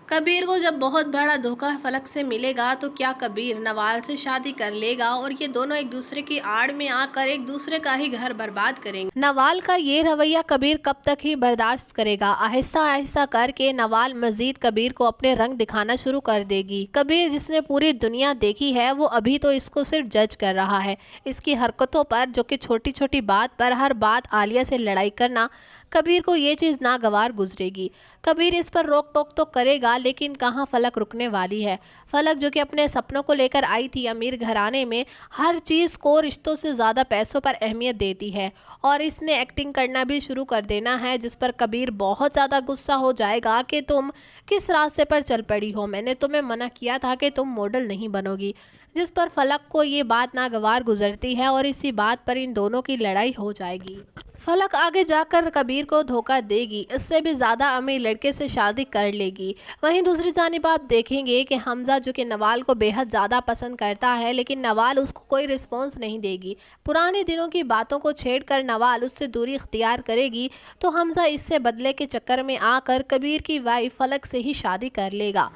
कबीर को जब बहुत बड़ा धोखा फलक से मिलेगा, तो क्या कबीर नवाल से शादी कर लेगा और ये दोनों एक दूसरे की आड़ में आकर एक दूसरे का ही घर बर्बाद करेंगे। नवाल का ये रवैया कबीर कब तक ही बर्दाश्त करेगा। आहिस्ता आहिस्ता करके नवाल मजीद कबीर को अपने रंग दिखाना शुरू कर देगी। कबीर जिसने पूरी दुनिया देखी है, वो अभी तो इसको सिर्फ जज कर रहा है। इसकी हरकतों पर, जो कि छोटी छोटी बात पर हर बात आलिया से लड़ाई करना, कबीर को ये चीज़ नागवार गुजरेगी। कबीर इस पर रोक टोक तो करेगा, लेकिन कहाँ फलक रुकने वाली है। फलक जो कि अपने सपनों को लेकर आई थी अमीर घराने में, हर चीज़ को रिश्तों से ज़्यादा पैसों पर अहमियत देती है और इसने एक्टिंग करना भी शुरू कर देना है, जिस पर कबीर बहुत ज़्यादा गुस्सा हो जाएगा कि तुम किस रास्ते पर चल पड़ी हो, मैंने तुम्हें मना किया था कि तुम मॉडल नहीं बनोगी। जिस पर फलक को ये बात नागवार गुजरती है और इसी बात पर इन दोनों की लड़ाई हो जाएगी। फलक आगे जाकर कबीर को धोखा देगी, इससे भी ज़्यादा अमीर लड़के से शादी कर लेगी। वहीं दूसरी जानिब आप देखेंगे कि हमजा जो कि नवाल को बेहद ज़्यादा पसंद करता है, लेकिन नवाल उसको कोई रिस्पॉन्स नहीं देगी। पुराने दिनों की बातों को छेड़कर नवाल उससे दूरी इख्तियार करेगी, तो हमजा इससे बदले के चक्कर में आकर कबीर की वाइफ फलक से ही शादी कर लेगा।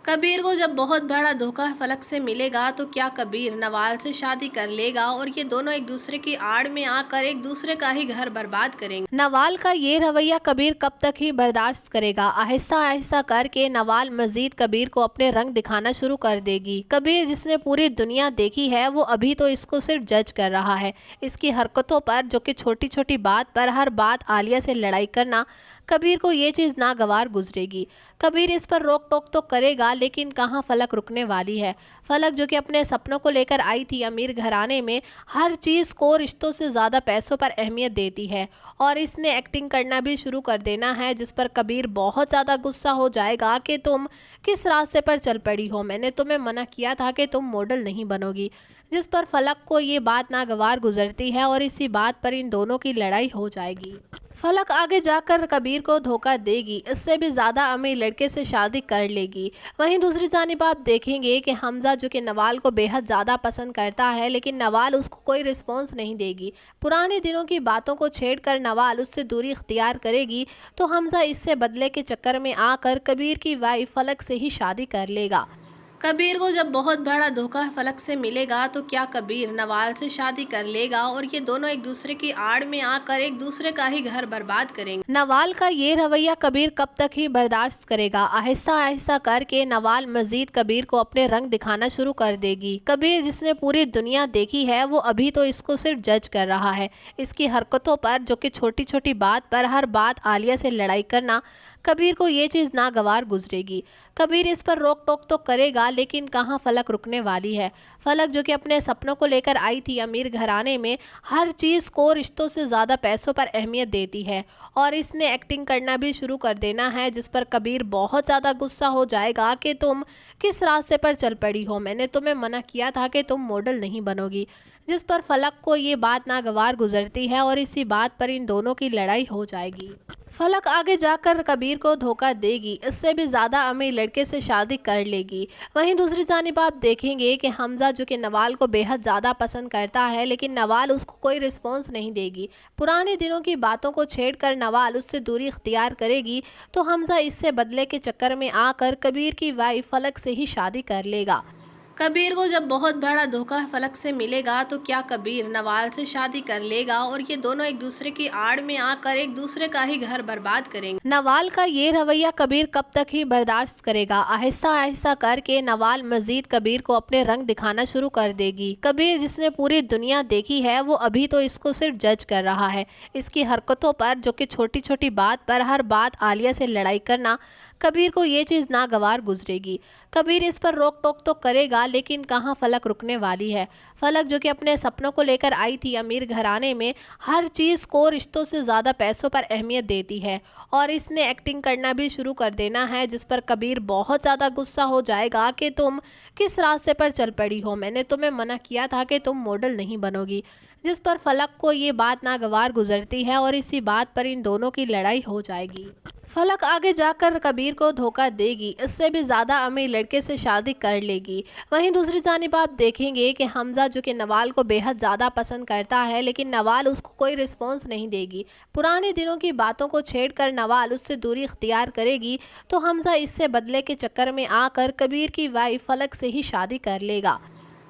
कबीर को जब बहुत बड़ा धोखा फलक से मिलेगा, तो क्या कबीर नवाल से शादी कर लेगा और ये दोनों एक दूसरे की आड़ में आकर एक दूसरे का ही घर बर्बाद करेंगे। नवाल का ये रवैया कबीर कब तक ही बर्दाश्त करेगा। आहिस्ता आहिस्ता करके नवाल मजीद कबीर को अपने रंग दिखाना शुरू कर देगी। कबीर जिसने पूरी दुनिया देखी है, वो अभी तो इसको सिर्फ जज कर रहा है। इसकी हरकतों पर, जो कि छोटी छोटी बात पर हर बात आलिया से लड़ाई करना, कबीर को ये चीज़ नागवार गुजरेगी। कबीर इस पर रोक टोक तो करेगा, लेकिन कहाँ फलक रुकने वाली है। फलक जो कि अपने सपनों को लेकर आई थी अमीर घराने में, हर चीज़ को रिश्तों से ज़्यादा पैसों पर अहमियत देती है और इसने एक्टिंग करना भी शुरू कर देना है, जिस पर कबीर बहुत ज़्यादा गुस्सा हो जाएगा कि तुम किस रास्ते पर चल पड़ी हो, मैंने तुम्हें मना किया था कि तुम मॉडल नहीं बनोगी। जिस पर फलक को ये बात नागवार गुजरती है और इसी बात पर इन दोनों की लड़ाई हो जाएगी। फलक आगे जाकर कबीर को धोखा देगी, इससे भी ज़्यादा अमीर लड़के से शादी कर लेगी। वहीं दूसरी जानिब आप देखेंगे कि हमजा जो कि नवाल को बेहद ज़्यादा पसंद करता है, लेकिन नवाल उसको कोई रिस्पॉन्स नहीं देगी। पुराने दिनों की बातों को छेड़कर नवाल उससे दूरी इख्तियार करेगी, तो हमजा इससे बदले के चक्कर में आकर कबीर की वाइफ फलक से ही शादी कर लेगा। कबीर को जब बहुत बड़ा धोखा फलक से मिलेगा, तो क्या कबीर नवाल से शादी कर लेगा और ये दोनों एक दूसरे की आड़ में आकर एक दूसरे का ही घर बर्बाद करेंगे। नवाल का ये रवैया कबीर कब तक ही बर्दाश्त करेगा। आहिस्ता आहिस्ता करके नवाल मजीद कबीर को अपने रंग दिखाना शुरू कर देगी। कबीर जिसने पूरी दुनिया देखी है, वो अभी तो इसको सिर्फ जज कर रहा है। इसकी हरकतों पर, जो कि छोटी छोटी बात पर हर बात आलिया से लड़ाई करना, कबीर को ये चीज़ नागवार गुजरेगी। कबीर इस पर रोक टोक तो करेगा, लेकिन कहाँ फलक रुकने वाली है। फलक जो कि अपने सपनों को लेकर आई थी अमीर घराने में, हर चीज़ को रिश्तों से ज़्यादा पैसों पर अहमियत देती है और इसने एक्टिंग करना भी शुरू कर देना है, जिस पर कबीर बहुत ज़्यादा गुस्सा हो जाएगा कि तुम किस रास्ते पर चल पड़ी हो, मैंने तुम्हें मना किया था कि तुम मॉडल नहीं बनोगी। जिस पर फलक को ये बात नागवार गुजरती है और इसी बात पर इन दोनों की लड़ाई हो जाएगी। फलक आगे जाकर कबीर को धोखा देगी, इससे भी ज़्यादा अमीर लड़के से शादी कर लेगी। वहीं दूसरी जानिब आप देखेंगे कि हमजा जो कि नवाल को बेहद ज़्यादा पसंद करता है, लेकिन नवाल उसको कोई रिस्पॉन्स नहीं देगी। पुराने दिनों की बातों को छेड़कर नवाल उससे दूरी इख्तियार करेगी, तो हमजा इससे बदले के चक्कर में आकर कबीर की वाइफ फलक से ही शादी कर लेगा। कबीर को जब बहुत बड़ा धोखा फलक से मिलेगा, तो क्या कबीर नवाल से शादी कर लेगा और ये दोनों एक दूसरे की आड़ में आकर एक दूसरे का ही घर बर्बाद करेंगे। नवाल का ये रवैया कबीर कब तक ही बर्दाश्त करेगा। आहिस्ता आहिस्ता करके नवाल मजीद कबीर को अपने रंग दिखाना शुरू कर देगी। कबीर जिसने पूरी दुनिया देखी है, वो अभी तो इसको सिर्फ जज कर रहा है। इसकी हरकतों पर, जो कि छोटी छोटी बात पर हर बात आलिया से लड़ाई करना, कबीर को ये चीज़ नागवार गुजरेगी। कबीर इस पर रोक टोक तो करेगा, लेकिन कहाँ फलक रुकने वाली है। फलक जो कि अपने सपनों को लेकर आई थी अमीर घराने में, हर चीज़ को रिश्तों से ज़्यादा पैसों पर अहमियत देती है और इसने एक्टिंग करना भी शुरू कर देना है, जिस पर कबीर बहुत ज़्यादा गुस्सा हो जाएगा कि तुम किस रास्ते पर चल पड़ी हो, मैंने तुम्हें मना किया था कि तुम मॉडल नहीं बनोगी। जिस पर फलक को ये बात नागवार गुजरती है और इसी बात पर इन दोनों की लड़ाई हो जाएगी। फलक आगे जाकर कबीर को धोखा देगी, इससे भी ज्यादा अमीर लड़के से शादी कर लेगी। वहीं दूसरी जानिब आप देखेंगे कि हमजा जो कि नवाल को बेहद ज्यादा पसंद करता है, लेकिन नवाल उसको कोई रिस्पॉन्स नहीं देगी। पुराने दिनों की बातों को छेड़कर नवाल उससे दूरी इख्तियार करेगी, तो हमजा इससे बदले के चक्कर में आकर कबीर की वाइफ फलक से ही शादी कर लेगा।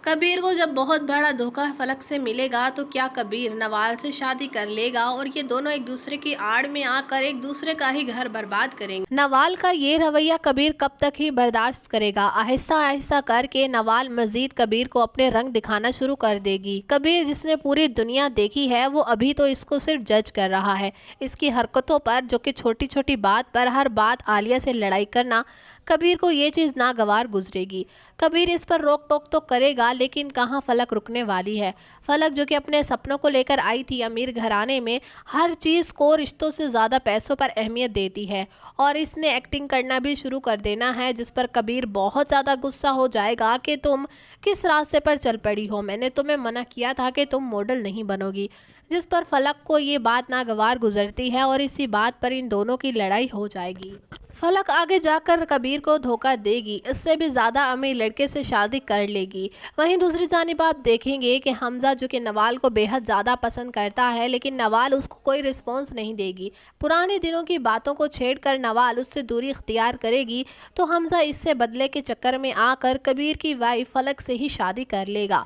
कबीर को जब बहुत बड़ा धोखा फलक से मिलेगा, तो क्या कबीर नवाल से शादी कर लेगा और ये दोनों एक दूसरे की आड़ में आकर एक दूसरे का ही घर बर्बाद करेंगे। नवाल का ये रवैया कबीर कब तक ही बर्दाश्त करेगा। आहिस्ता आहिस्ता करके नवाल मजीद कबीर को अपने रंग दिखाना शुरू कर देगी। कबीर जिसने पूरी दुनिया देखी है, वो अभी तो इसको सिर्फ जज कर रहा है। इसकी हरकतों पर, जो कि छोटी छोटी बात पर हर बात आलिया से लड़ाई करना, कबीर को ये चीज़ नागवार गुजरेगी। कबीर इस पर रोक टोक तो करेगा, लेकिन कहाँ फलक रुकने वाली है। फलक जो कि अपने सपनों को लेकर आई थी अमीर घराने में, हर चीज़ को रिश्तों से ज़्यादा पैसों पर अहमियत देती है और इसने एक्टिंग करना भी शुरू कर देना है, जिस पर कबीर बहुत ज़्यादा गुस्सा हो जाएगा कि तुम किस रास्ते पर चल पड़ी हो, मैंने तुम्हें मना किया था कि तुम मॉडल नहीं बनोगी। जिस पर फलक को ये बात नागवार गुजरती है और इसी बात पर इन दोनों की लड़ाई हो जाएगी। फलक आगे जाकर कबीर को धोखा देगी, इससे भी ज़्यादा अमीर लड़के से शादी कर लेगी। वहीं दूसरी जानिब आप देखेंगे कि हमजा जो कि नवाल को बेहद ज़्यादा पसंद करता है, लेकिन नवाल उसको कोई रिस्पॉन्स नहीं देगी। पुराने दिनों की बातों को छेड़कर नवाल उससे दूरी इख्तियार करेगी, तो हमजा इससे बदले के चक्कर में आकर कबीर की वाइफ फलक से ही शादी कर लेगा।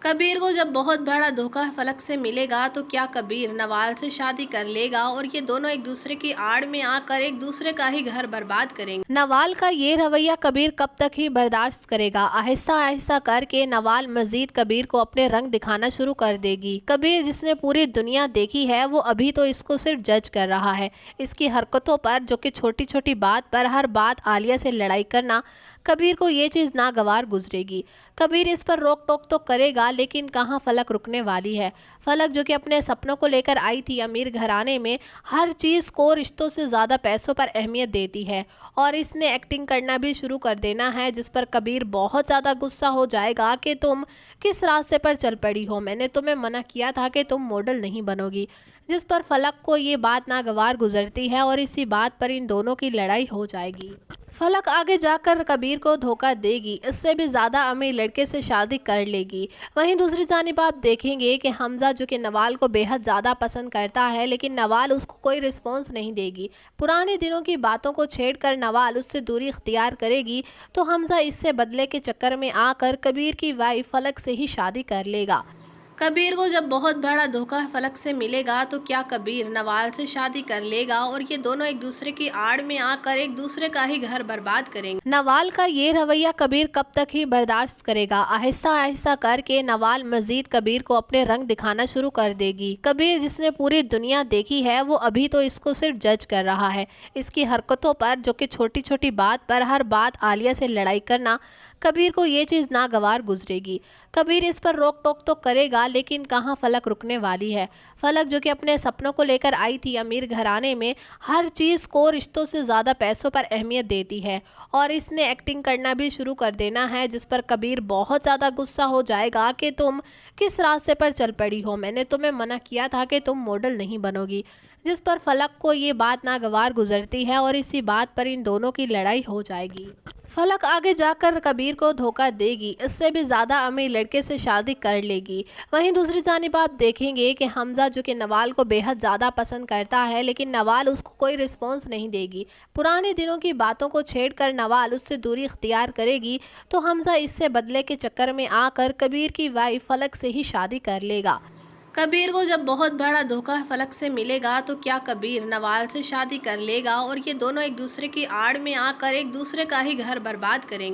कबीर को जब बहुत बड़ा धोखा फलक से मिलेगा, तो क्या कबीर नवाल से शादी कर लेगा और ये दोनों एक दूसरे की आड़ में आकर एक दूसरे का ही घर बर्बाद करेंगे। नवाल का ये रवैया कबीर कब तक ही बर्दाश्त करेगा। आहिस्ता आहिस्ता करके नवाल मजीद कबीर को अपने रंग दिखाना शुरू कर देगी। कबीर जिसने पूरी दुनिया देखी है, वो अभी तो इसको सिर्फ जज कर रहा है। इसकी हरकतों पर, जो कि छोटी छोटी बात पर हर बात आलिया से लड़ाई करना, कबीर को ये चीज़ नागवार गुजरेगी। कबीर इस पर रोक टोक तो करेगा, लेकिन कहाँ फलक रुकने वाली है। फलक जो कि अपने सपनों को लेकर आई थी अमीर घराने में, हर चीज़ को रिश्तों से ज़्यादा पैसों पर अहमियत देती है और इसने एक्टिंग करना भी शुरू कर देना है, जिस पर कबीर बहुत ज़्यादा गुस्सा हो जाएगा कि तुम किस रास्ते पर चल पड़ी हो, मैंने तुम्हें मना किया था कि तुम मॉडल नहीं बनोगी। जिस पर फलक को ये बात नागवार गुजरती है और इसी बात पर इन दोनों की लड़ाई हो जाएगी। फलक आगे जाकर कबीर को धोखा देगी, इससे भी ज़्यादा अमीर लड़के से शादी कर लेगी। वहीं दूसरी जानिब आप देखेंगे कि हमजा जो कि नवाल को बेहद ज़्यादा पसंद करता है, लेकिन नवाल उसको कोई रिस्पॉन्स नहीं देगी। पुराने दिनों की बातों को छेड़कर नवाल उससे दूरी इख्तियार करेगी, तो हमजा इससे बदले के चक्कर में आकर कबीर की वाइफ फलक से ही शादी कर लेगा। कबीर को जब बहुत बड़ा धोखा फलक से मिलेगा, तो क्या कबीर नवाल से शादी कर लेगा और ये दोनों एक दूसरे की आड़ में आकर एक दूसरे का ही घर बर्बाद करेंगे। नवाल का ये रवैया कबीर कब तक ही बर्दाश्त करेगा। आहिस्ता आहिस्ता करके नवाल मजीद कबीर को अपने रंग दिखाना शुरू कर देगी। कबीर जिसने पूरी दुनिया देखी है, वो अभी तो इसको सिर्फ जज कर रहा है। इसकी हरकतों पर, जो कि छोटी छोटी बात पर हर बात आलिया से लड़ाई करना, कबीर को ये चीज़ नागवार गुजरेगी। कबीर इस पर रोक टोक तो करेगा, लेकिन कहाँ फलक रुकने वाली है। फलक जो कि अपने सपनों को लेकर आई थी अमीर घराने में, हर चीज़ को रिश्तों से ज़्यादा पैसों पर अहमियत देती है और इसने एक्टिंग करना भी शुरू कर देना है, जिस पर कबीर बहुत ज़्यादा गुस्सा हो जाएगा कि तुम किस रास्ते पर चल पड़ी हो, मैंने तुम्हें मना किया था कि तुम मॉडल नहीं बनोगी। जिस पर फलक को ये बात नागवार गुजरती है और इसी बात पर इन दोनों की लड़ाई हो जाएगी। फलक आगे जाकर कबीर को धोखा देगी, इससे भी ज़्यादा अमीर लड़के से शादी कर लेगी। वहीं दूसरी जानिब आप देखेंगे कि हमजा जो कि नवाल को बेहद ज़्यादा पसंद करता है, लेकिन नवाल उसको कोई रिस्पॉन्स नहीं देगी। पुराने दिनों की बातों को छेड़कर नवाल उससे दूरी इख्तियार करेगी, तो हमजा इससे बदले के चक्कर में आकर कबीर की वाइफ फलक से ही शादी कर लेगा। कबीर को जब बहुत बड़ा धोखा फलक से मिलेगा, तो क्या कबीर नवाल से शादी कर लेगा और ये दोनों एक दूसरे की आड़ में आकर एक दूसरे का ही घर बर्बाद करेंगे।